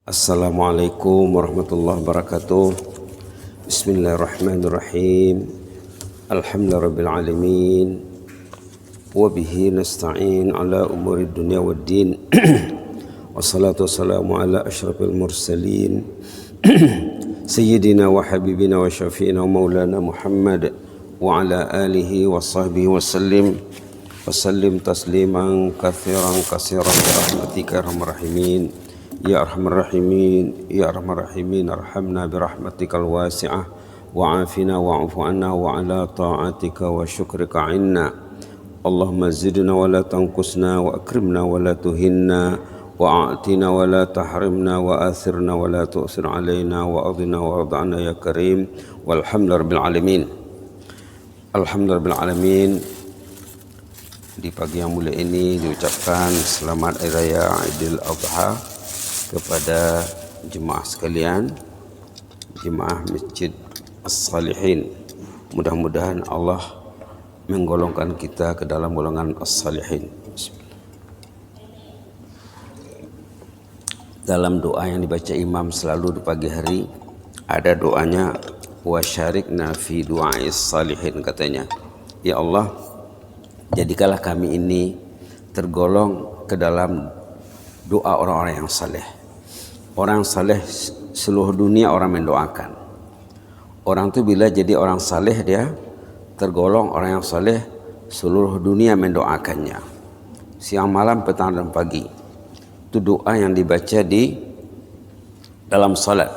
Assalamualaikum warahmatullahi wabarakatuh. Bismillahirrahmanirrahim. Alhamdulillahirabbil alamin. Wa bihi nasta'in ala umuri dunya waddin. Wassalatu wassalamu ala asyrafil mursalin. Sayyidina wa habibina wa syafi'ina wa maulana Muhammad wa ala alihi wa sahbihi wa sallim tasliman katsiran birahmatika arhamar rahimin. Ya arhamar rahimin, ya arhamar rahimin, arhamna birahmatikal wasi'ah wa'afina wa'afu anna wa ala ta'atika wa syukrika inna. Allahumma zidna wa la tanqusna wa akrimna wa la tuhinna wa a'tina wa la tahrimna wa athirna wa la tu'sir alaina wa adina wa arda'na ya karim walhamdulillah rabbil alamin. Alhamdulillah rabbil alamin. Di pagi yang mulia ini diucapkan selamat Hari Raya Idul Adha kepada jemaah sekalian, jemaah Masjid As-Salihin. Mudah-mudahan Allah menggolongkan kita ke dalam golongan As-Salihin. Dalam doa yang dibaca imam selalu di pagi hari ada doanya wa syarikna fi du'ais salihin, katanya, ya Allah, jadikanlah kami ini tergolong ke dalam doa orang-orang yang saleh. Orang saleh seluruh dunia orang mendoakan. Orang itu bila jadi orang saleh dia tergolong orang yang saleh, seluruh dunia mendoakannya. Siang malam, petang dan pagi. Itu doa yang dibaca di dalam salat.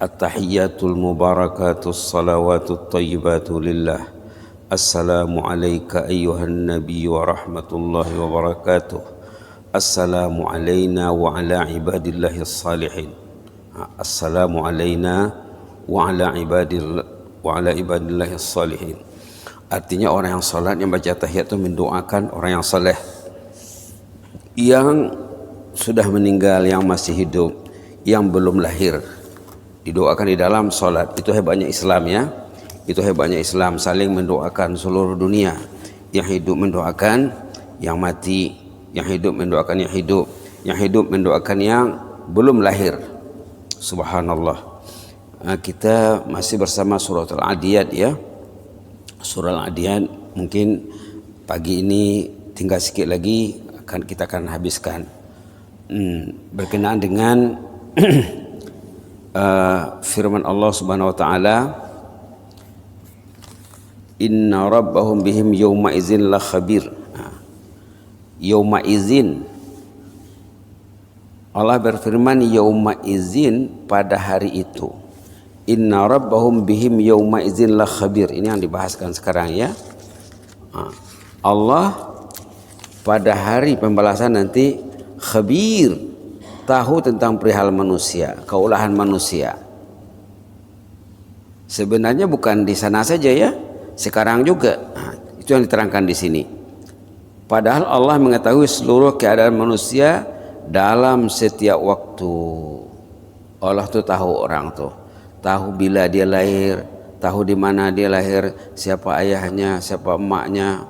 At-tahiyyatul mubarakatus salawatut thayyibatu lillah. Assalamu alayka ayyuhan nabiy wa rahmatullahi wa barakatuh. Assalamu alayna wa ala ibadillahi salihin. Assalamu alayna wa ala ibadillahi salihin. Artinya orang yang salat, yang baca tahiyat itu mendoakan orang yang saleh, yang sudah meninggal, yang masih hidup, yang belum lahir, didoakan di dalam salat. Itu hebatnya Islam, ya. Itu hebatnya Islam, saling mendoakan seluruh dunia. Yang hidup mendoakan yang mati, yang hidup mendoakan yang hidup, yang hidup mendoakan yang belum lahir. Subhanallah. Kita masih bersama surah Al-Adiyat, ya. Surah Al-Adiyat mungkin pagi ini tinggal sedikit lagi kita akan habiskan. Berkenaan dengan firman Allah Subhanahu wa taala, inna rabbahum bihim yawma idzin la khabir. Yauma izin, Allah berfirman yauma izin, pada hari itu. Inna rabbahum bihim yauma izin la khabir. Ini yang dibahaskan sekarang, ya. Allah pada hari pembalasan nanti khabir, tahu tentang perihal manusia, keulahan manusia. Sebenarnya bukan di sana saja, ya, sekarang juga. Itu yang diterangkan di sini. Padahal Allah mengetahui seluruh keadaan manusia dalam setiap waktu. Allah tuh tahu orang tuh, tahu bila dia lahir, tahu di mana dia lahir, siapa ayahnya, siapa emaknya.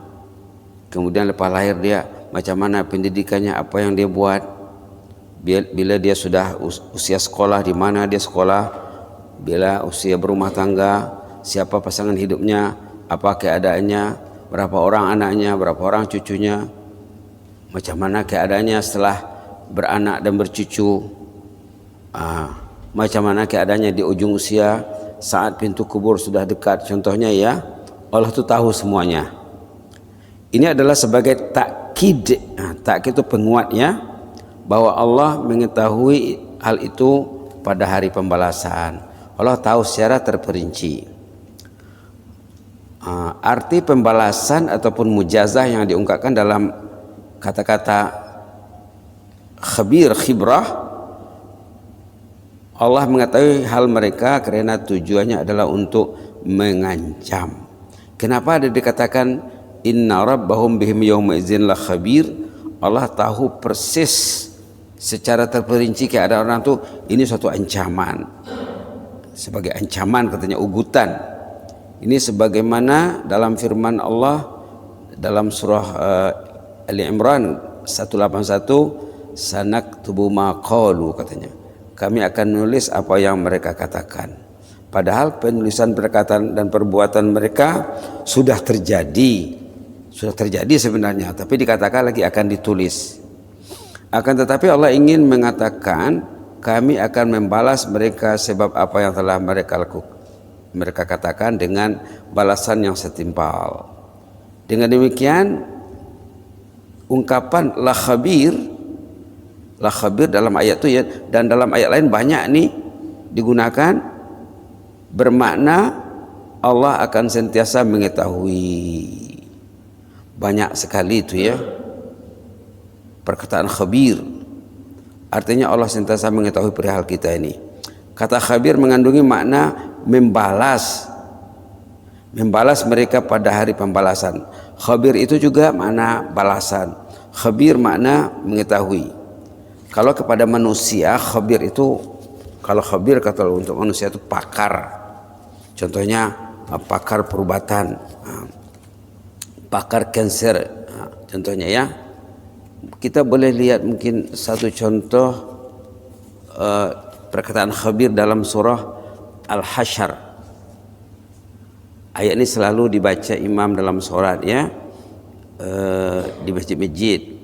Kemudian lepas lahir dia macam mana pendidikannya, apa yang dia buat. Bila dia sudah usia sekolah, di mana dia sekolah. Bila usia berumah tangga, siapa pasangan hidupnya, apa keadaannya, berapa orang anaknya, berapa orang cucunya, macam mana keadaannya setelah beranak dan bercucu, macam mana keadaannya di ujung usia saat pintu kubur sudah dekat, contohnya, ya. Allah itu tahu semuanya. Ini adalah sebagai takkid. Takkid itu penguatnya bahwa Allah mengetahui hal itu pada hari pembalasan. Allah tahu secara terperinci. Arti pembalasan ataupun mujazah yang diungkapkan dalam kata-kata khabir, khibrah, Allah mengetahui hal mereka karena tujuannya adalah untuk mengancam. Kenapa ada dikatakan inna rabbahum bihim yawma idzin la khabir? Allah tahu persis secara terperinci keadaan orang itu. Ini suatu ancaman, sebagai ancaman, katanya, ugutan. Ini sebagaimana dalam firman Allah dalam surah Ali Imran 181, sanaktubu ma qalu, katanya, kami akan menulis apa yang mereka katakan. Padahal penulisan perkataan dan perbuatan mereka sudah terjadi sebenarnya, tapi dikatakan lagi akan ditulis. Akan tetapi Allah ingin mengatakan kami akan membalas mereka sebab apa yang telah mereka katakan dengan balasan yang setimpal. Dengan demikian ungkapan la khabir dalam ayat itu ya, dan dalam ayat lain banyak nih digunakan, bermakna Allah akan sentiasa mengetahui. Banyak sekali itu ya perkataan khabir, artinya Allah sentiasa mengetahui perihal kita ini. Kata khabir mengandungi makna membalas mereka pada hari pembalasan. Khabir itu juga makna balasan, khabir makna mengetahui. Kalau kepada manusia khabir itu, kalau khabir kata untuk manusia itu pakar, contohnya pakar perubatan, pakar kanker, contohnya ya. Kita boleh lihat mungkin satu contoh perkataan khabir dalam surah Al-Hasyr. Ayat ini selalu dibaca imam dalam sholat ya, di masjid-masjid.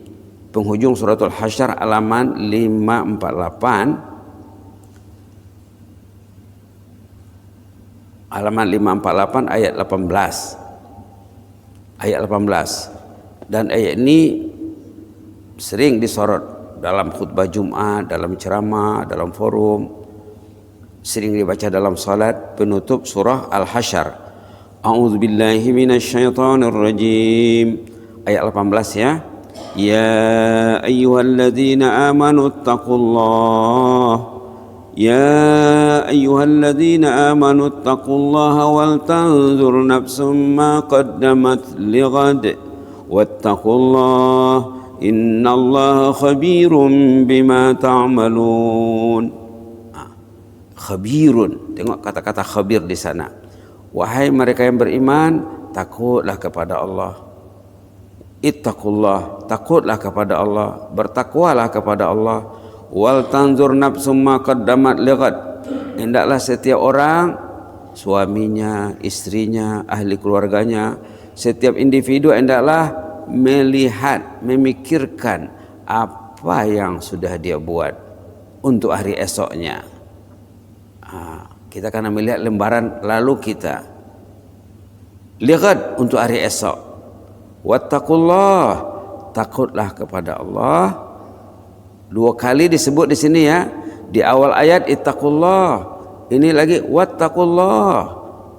Penghujung surat Al-Hasyr halaman 548, halaman 548 ayat 18. Dan ayat ini sering disorot dalam khutbah Jumat, dalam ceramah, dalam forum, sering dibaca dalam salat penutup surah Al-Hasyr. A'udzubillahi minasyaitonir rajim. Ayat 18 ya. Ya ayyuhalladzina amanu taqullaha يا أيها الذين آمنوا اتقوا الله ولتنظر نفس ما قدمت لغد واتقوا الله إن الله خبير بما تعملون. Khabirun, tengok kata-kata khabir di sana. Wahai mereka yang beriman, takutlah kepada Allah. Ittaqullah, takutlah kepada Allah, bertakwalah kepada Allah. Wal tanzur nafsum ma qaddamat lighad, hendaklah setiap orang, suaminya, istrinya, ahli keluarganya, setiap individu hendaklah melihat, memikirkan apa yang sudah dia buat untuk hari esoknya. Kita akan melihat lembaran lalu kita, lighad untuk hari esok. Wattaqullah, takutlah kepada Allah. Dua kali disebut di sini ya. Di awal ayat ittaqullah, ini lagi wattaqullah,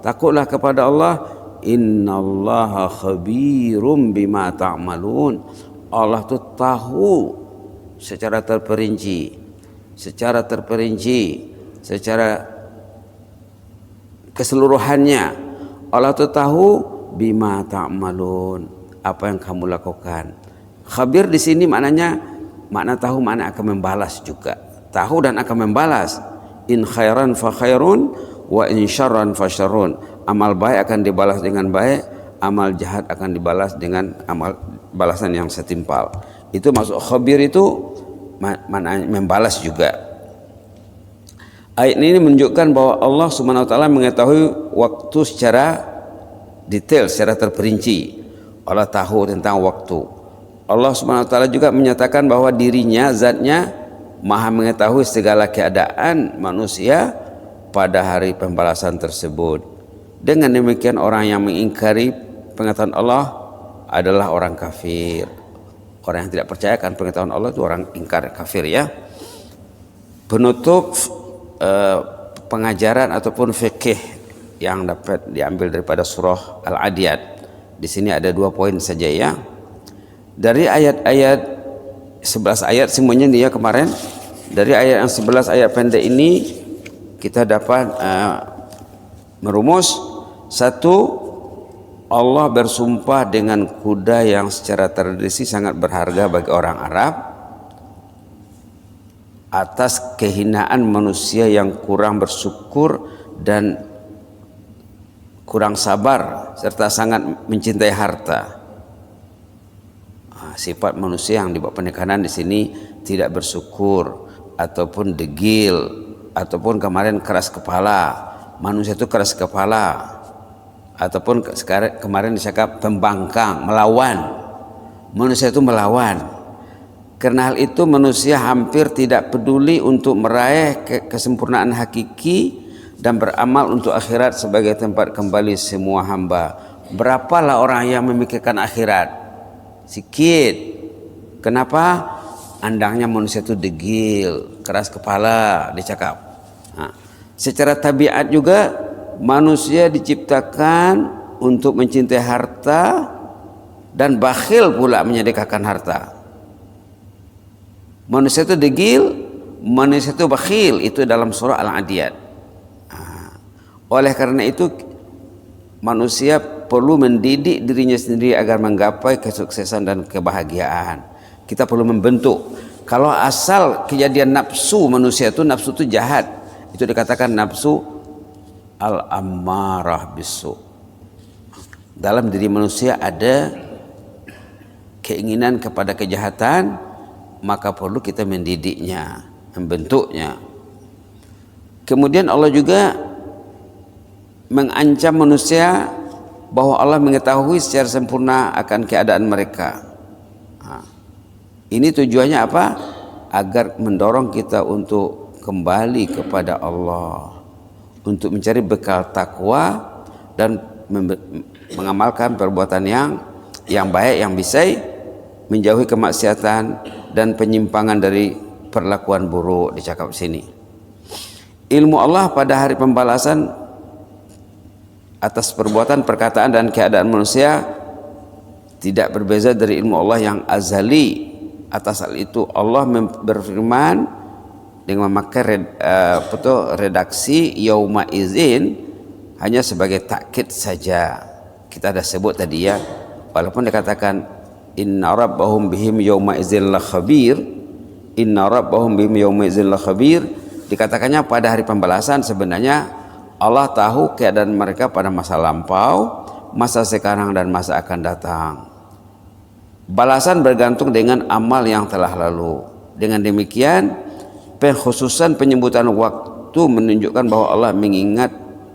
takutlah kepada Allah. Innallaha khabirum bima ta'malun. Allah itu tahu secara terperinci, secara keseluruhannya. Allah itu tahu bima ta'malun, apa yang kamu lakukan. Khabir di sini maknanya, makna tahu, makna akan membalas juga. Tahu dan akan membalas. In khairan fa khairun wa in syarran fa syarrun. Amal baik akan dibalas dengan baik, amal jahat akan dibalas dengan amal balasan yang setimpal. Itu masuk khabir, itu makna membalas juga. Ayat ini menunjukkan bahwa Allah Subhanahu wa taala mengetahui waktu secara detail, secara terperinci. Allah tahu tentang waktu. Allah Subhanahu wa taala juga menyatakan bahwa dirinya, zatnya maha mengetahui segala keadaan manusia pada hari pembalasan tersebut. Dengan demikian orang yang mengingkari pengetahuan Allah adalah orang kafir. Orang yang tidak percaya akan pengetahuan Allah itu orang ingkar, kafir ya. Penutup pengajaran ataupun fikih yang dapat diambil daripada surah Al-Adiyat. Di sini ada 2 poin saja ya. Dari ayat-ayat 11 ayat semuanya dia kemarin, dari ayat yang 11 ayat pendek ini kita dapat merumus. Satu, Allah bersumpah dengan kuda yang secara tradisi sangat berharga bagi orang Arab atas kehinaan manusia yang kurang bersyukur dan kurang sabar serta sangat mencintai harta. Sifat manusia yang dibawa penekanan di sini tidak bersyukur, ataupun degil, ataupun kemarin keras kepala. Manusia itu keras kepala, ataupun kemarin disangka pembangkang, melawan. Manusia itu melawan. Karena hal itu manusia hampir tidak peduli untuk meraih kesempurnaan hakiki dan beramal untuk akhirat sebagai tempat kembali semua hamba. Berapalah orang yang memikirkan akhirat? Sikit. Kenapa? Andangnya manusia itu degil, keras kepala, dicakap. Nah, secara tabiat juga manusia diciptakan untuk mencintai harta dan bakhil pula menyedekahkan harta. Manusia itu degil, manusia itu bakhil, itu dalam surah Al-Adiyat. Nah, oleh karena itu manusia perlu mendidik dirinya sendiri agar menggapai kesuksesan dan kebahagiaan. Kita perlu membentuk. Kalau asal kejadian nafsu manusia itu, nafsu itu jahat, itu dikatakan nafsu al-ammarah bisu. Dalam diri manusia ada keinginan kepada kejahatan, maka perlu kita mendidiknya, membentuknya. Kemudian Allah juga mengancam manusia bahwa Allah mengetahui secara sempurna akan keadaan mereka. Ini tujuannya apa? Agar mendorong kita untuk kembali kepada Allah, untuk mencari bekal takwa dan mengamalkan perbuatan yang baik, yang bisa menjauhi kemaksiatan dan penyimpangan dari perlakuan buruk. Dicakap sini, ilmu Allah pada hari pembalasan atas perbuatan, perkataan dan keadaan manusia tidak berbeza dari ilmu Allah yang azali. Atas hal itu Allah berfirman dengan memakai redaksi yauma izin hanya sebagai takkid saja. Kita ada sebut tadi ya, walaupun dikatakan inna rabbahum bihim yauma izin la khabir, inna rabbahum bihim yauma izin la khabir, dikatakannya pada hari pembalasan. Sebenarnya Allah tahu keadaan mereka pada masa lampau, masa sekarang dan masa akan datang. Balasan bergantung dengan amal yang telah lalu. Dengan demikian, pengkhususan penyebutan waktu menunjukkan bahwa Allah mengingat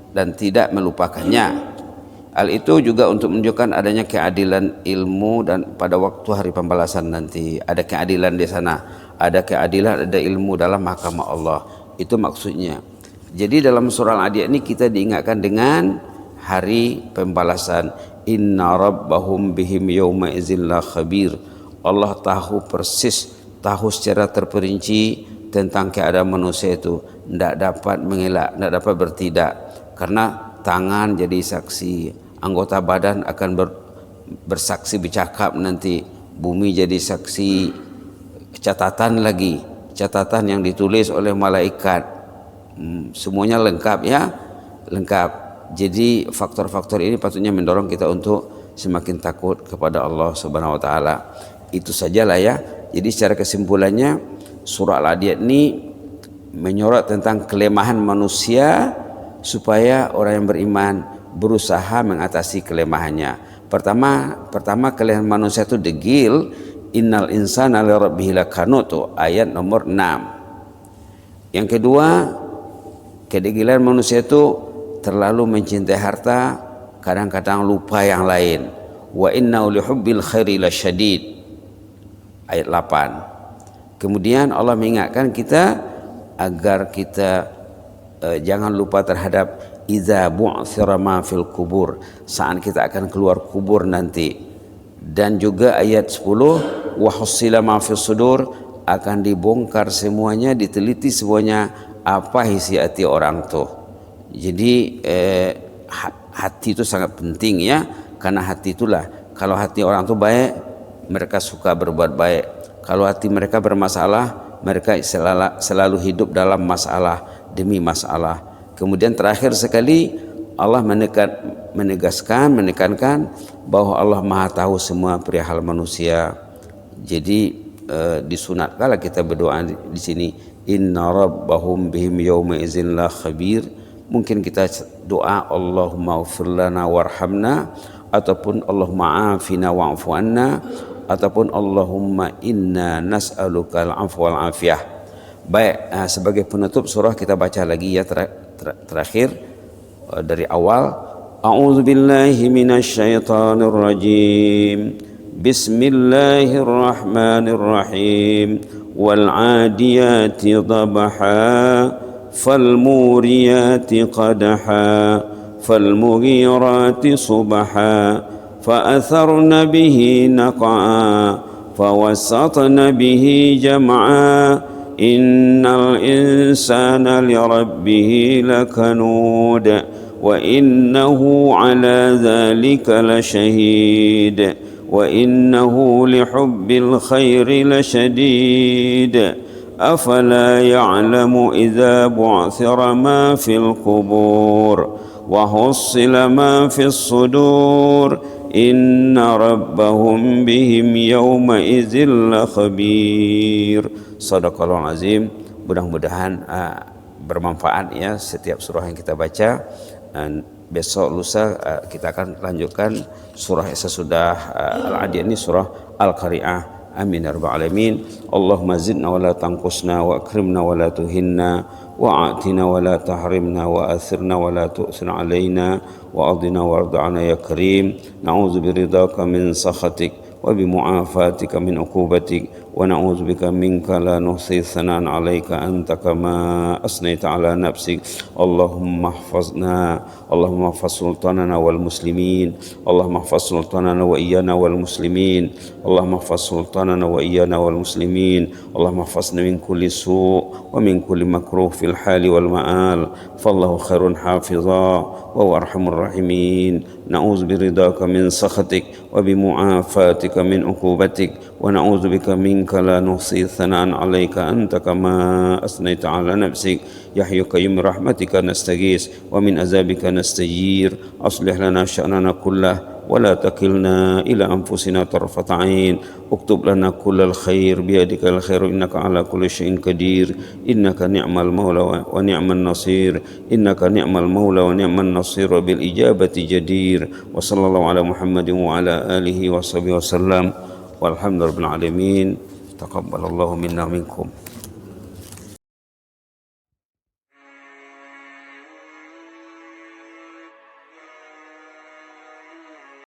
dan tidak melupakannya. Hal itu juga untuk menunjukkan adanya keadilan ilmu dan pada waktu hari pembalasan nanti ada keadilan di sana, ada keadilan, ada ilmu dalam mahkamah Allah. Itu maksudnya. Jadi dalam surah Al-Adiyat ini kita diingatkan dengan hari pembalasan. Inna rabbahum bihim yawma izin la khabir. Allah tahu persis, tahu secara terperinci tentang keadaan manusia itu. Tidak dapat mengelak, tidak dapat bertindak, karena tangan jadi saksi, anggota badan akan bersaksi, bercakap nanti, bumi jadi saksi, catatan lagi, catatan yang ditulis oleh malaikat, semuanya lengkap ya, lengkap. Jadi faktor-faktor ini patutnya mendorong kita untuk semakin takut kepada Allah Subhanahu wa taala. Itu sajalah ya. Jadi secara kesimpulannya surah Al-Adiyat ini menyorot tentang kelemahan manusia supaya orang yang beriman berusaha mengatasi kelemahannya. Pertama kelemahan manusia itu degil. Innal insana li rabbih lakanut, ayat nomor 6. Yang kedua, kedegilan manusia itu terlalu mencintai harta, kadang-kadang lupa yang lain. Wa inna li hubbil khairi lasyadid, ayat 8. Kemudian Allah mengingatkan kita agar kita jangan lupa terhadap idza bu'thira ma fil kubur, saat kita akan keluar kubur nanti. Dan juga ayat 10, wa husila ma fis sudur, akan dibongkar semuanya, diteliti semuanya apa isi hati orang tuh. Jadi hati itu sangat penting ya, karena hati itulah, kalau hati orang itu baik, mereka suka berbuat baik. Kalau hati mereka bermasalah, mereka selalu hidup dalam masalah demi masalah. Kemudian terakhir sekali Allah menekankan bahwa Allah Maha tahu semua perihal manusia. Jadi disunatkanlah kita berdoa di sini, inna rabbahum bihim yawma izin la khabir. Mungkin kita doa Allahumma ighfir lana warhamna, ataupun Allahumma afina wa'fu anna, ataupun Allahumma inna nas'aluka al-'afwa wal 'afiyah. Baik, sebagai penutup surah kita baca lagi ya terakhir dari awal. A'udzubillahi minasyaitonir rajim. Bismillahirrahmanirrahim. Wal 'adiyati dhabha fal muriyati qadha fal mughirati subha fa atharna bihi naq'a فوسطن به جمعا إن الإنسان لربه لكنود وإنه على ذلك لشهيد وإنه لحب الخير لشديد أفلا يعلم إذا بعثر ما في القبور وحصل ما في الصدور إن ربهم بهم يومئذ لخبير. Shadaqallahul azim. Mudah-mudahan bermanfaat ya setiap surah yang kita baca. Dan besok lusa kita akan lanjutkan surah sesudah Al-Adiyah ini, surah Al-Qari'ah. Amin ya rabbal alamin. Allahumma zidna wa la tanqusna wa akrimna wa la tuhinna wa a'tina wa la tahrimna wa athirna wa la tu'sir alaina wa adina warda 'ana ya karim. Na'udzu biridhaka min sakhatik wa bimu'afatika min uqubatik wa na'udzu bika minka la nuhsi thanan 'alaika anta kama asnaita 'ala nafsik. Allahumma ihfaz sultanana wal muslimin. Allahumma ihfaz sultanana wa iyyana wal muslimin. Allahumma ihfaz sultanana wa iyyana wal muslimin. Allahumma ihfazna min kulli su' wa min kulli makruh fil hali wal ma'al. Fallahu khairun hafiza wa huwa arhamur rahimin. Na'udzu biridhaka min sakhatik wa bimu'afatika min uqubatik wa na'udzu bika minka la nuhsi thana'an 'alaika anta kama asnaita 'ala nafsik. Ya hayyu qayyum rahmatika nastaghis wa min azabika nastajir. Aslih lana sya'nana kullah wa la takilna ila anfusina tarfata 'ain. Uktub lana kullal khair biyadikal khairu innaka 'ala kulli syai'in qadir. Innaka ni'mal maula wa ni'man nasir. Innaka ni'mal maula wa ni'man nasir wa bil ijabati jadir. Wa sallallahu ala Muhammadin wa ala alihi wa sahbihi wasallam. Walhamdulillahil alamin. Taqabbalallahu minna minkum.